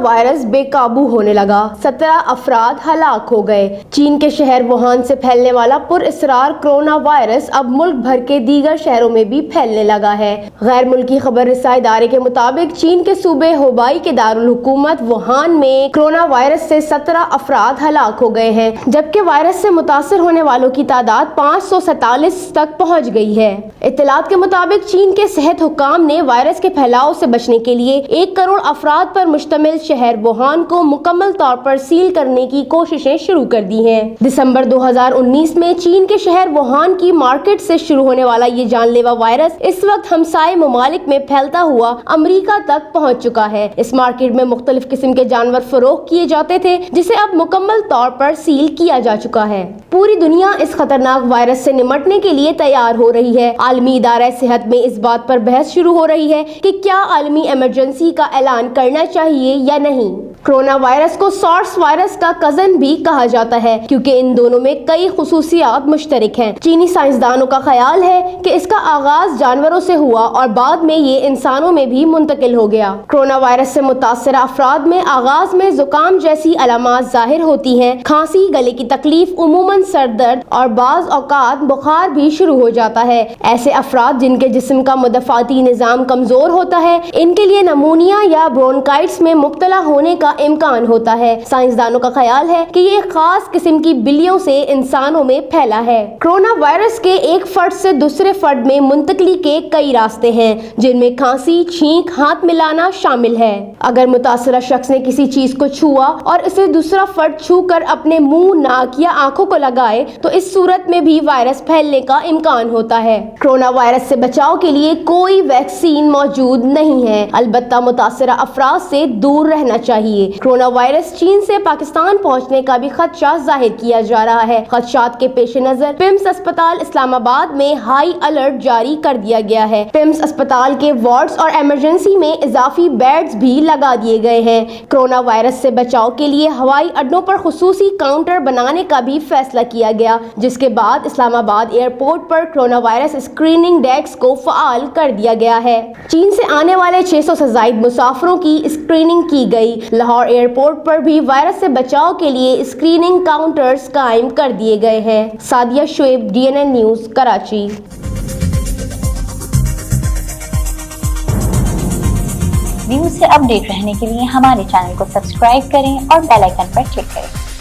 Virus بے قابو ہونے لگا، 17 افراد ہلاک ہو گئے۔ چین کے شہر ووہان سے پھیلنے والا پر اسرار کورونا وائرس اب ملک بھر کے دیگر شہروں میں بھی پھیلنے لگا ہے۔ غیر ملکی خبر رساں ادارے کے مطابق چین کے صوبے ہوبائی کے دارالحکومت ووہان میں کورونا وائرس سے 17 افراد ہلاک ہو گئے ہیں، جبکہ وائرس سے متاثر ہونے والوں کی تعداد 547 تک پہنچ گئی ہے۔ اطلاعات کے مطابق چین کے صحت حکام نے وائرس کے پھیلاؤ سے بچنے کے لیے 1 کروڑ افراد پر مشتمل شہر ووہان کو مکمل طور پر سیل کرنے کی کوششیں شروع کر دی ہیں۔ دسمبر 2019 میں چین کے شہر ووہان کی مارکیٹ سے شروع ہونے والا یہ جان لیوا وائرس اس وقت ہمسائے ممالک میں پھیلتا ہوا امریکہ تک پہنچ چکا ہے۔ اس مارکیٹ میں مختلف قسم کے جانور فروخت کیے جاتے تھے، جسے اب مکمل طور پر سیل کیا جا چکا ہے۔ پوری دنیا اس خطرناک وائرس سے نمٹنے کے لیے تیار ہو رہی ہے۔ عالمی ادارہ صحت میں اس بات پر بحث شروع ہو رہی ہے کہ کیا عالمی ایمرجنسی کا اعلان کرنا چاہیے یا نہیں۔ کورونا وائرس کو سارس وائرس کا کزن بھی کہا جاتا ہے، کیونکہ ان دونوں میں کئی خصوصیات مشترک ہیں۔ چینی سائنسدانوں کا خیال ہے کہ اس کا آغاز جانوروں سے ہوا اور بعد میں یہ انسانوں میں بھی منتقل ہو گیا۔ کورونا وائرس سے متاثرہ افراد میں آغاز میں زکام جیسی علامات ظاہر ہوتی ہیں، کھانسی، گلے کی تکلیف، عموماً سر درد اور بعض اوقات بخار بھی شروع ہو جاتا ہے۔ ایسے افراد جن کے جسم کا مدافعتی نظام کمزور ہوتا ہے، ان کے لیے نمونیا یا برونکائٹس میں مبتلا ہونے کا امکان ہوتا ہے۔ سائنسدانوں کا خیال ہے کہ یہ خاص قسم کی بلیوں سے انسانوں میں پھیلا ہے۔ کورونا وائرس کے ایک فرد سے دوسرے فرد میں منتقلی کے کئی راستے ہیں، جن میں کھانسی، چھینک، ہاتھ ملانا شامل ہے۔ اگر متاثرہ شخص نے کسی چیز کو چھوا اور اسے دوسرا فرد چھو کر اپنے منہ، ناک یا آنکھوں کو لگائے تو اس صورت میں بھی وائرس پھیلنے کا امکان ہوتا ہے۔ کورونا وائرس سے بچاؤ کے لیے کوئی ویکسین موجود نہیں ہے، البتہ متاثرہ افراد سے دور رہنا چاہیے۔ کورونا وائرس چین سے پاکستان پہنچنے کا بھی خدشہ ظاہر کیا جا رہا ہے۔ خدشات کے پیش نظر پیمس اسپتال اسلام آباد میں ہائی الرٹ جاری کر دیا گیا ہے۔ پیمس اسپتال کے وارڈز اور ایمرجنسی میں اضافی بیڈز بھی لگا دیے گئے ہیں۔ کورونا وائرس سے بچاؤ کے لیے ہوائی اڈوں پر خصوصی کاؤنٹر بنانے کا بھی فیصلہ کیا گیا، جس کے بعد اسلام آباد ایئرپورٹ پر کورونا وائرس اسکریننگ ڈیسک کو فعال کر دیا گیا ہے۔ چین سے آنے والے 600 سے زائد مسافروں کی اسکریننگ کی گئی۔ لاہور ایئرپورٹ پر بھی وائرس سے بچاؤ کے لیے اسکریننگ کاؤنٹرز قائم کر دیے گئے ہیں۔ Sadia Shoaib, DNN news, Karachi. News سے اپ ڈیٹ رہنے کے لیے ہمارے چینل کو سبسکرائب کریں اور بیل آئیکن پر کلک کریں۔